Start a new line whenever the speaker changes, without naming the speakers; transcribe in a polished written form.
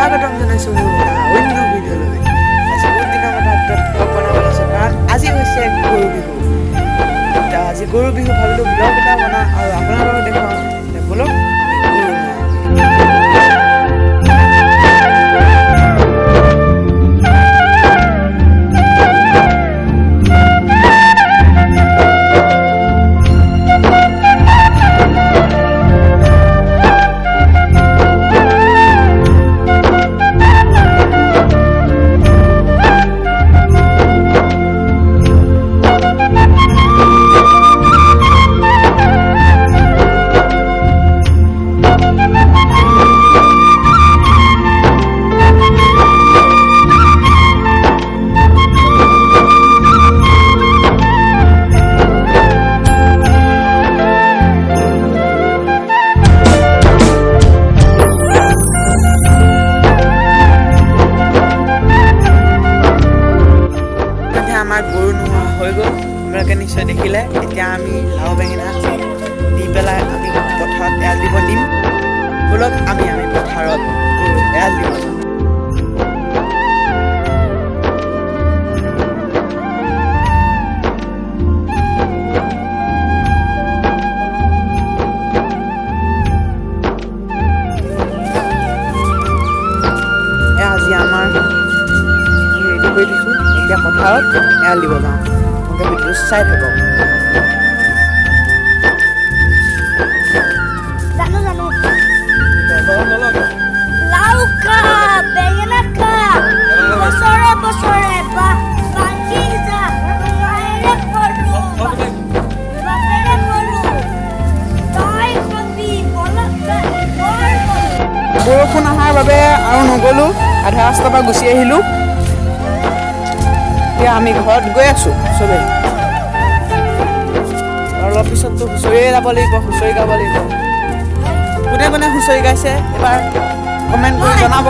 স্বাগতম জনাইছোঁ মোৰ অন্য ভিডিঅ'লৈ। আজি বহুত দিনৰ মূৰত ব্লগ বনাব লৈছোঁ কাৰণ আজি হৈছে গৰু বিহু। আজি গৰু বিহু ভাবিলোঁ ব্লগ এটা বনাওঁ আৰু আপোনালোকক দেখুৱাওঁ। ব'লক আমাৰ গৰু নোহোৱা হৈ গ'ল। আপোনালোকে নিশ্চয় দেখিলে। এতিয়া আমি লাও বেঙেনা দি পেলাই আমি পথাৰত এৰাল দিব দিম। ব'লক আমি পথাৰত গৰু এৰাল দিব যাওঁ। আজি আমাৰ ৰেডি কৰি দিছোঁ। এতিয়া পথাৰত এৰাল দিব যাওঁ। আপোনালোকে ভিডিঅ' চাই থাকক।
লাউ খা, বেঙেনা খা, বছৰে বছৰে বাঢ়ি যা, মায়েৰে পঢ়ো, বাপেৰে পঢ়ো, তই হবি
বৰষুণ অহাৰ বাবে আৰু নগ'লোঁ, আধা ৰাস্তাৰ পৰা গুচি আহিলোঁ। এতিয়া আমি ঘৰত গৈ আছোঁ চবেই। অলপ পিছততো হুঁচৰিয়ে যাব লাগিব, হুঁচৰি গাব লাগিব। কোনে কোনে হুঁচৰি গাইছে এবাৰ কমেণ্ট কৰি জনাব।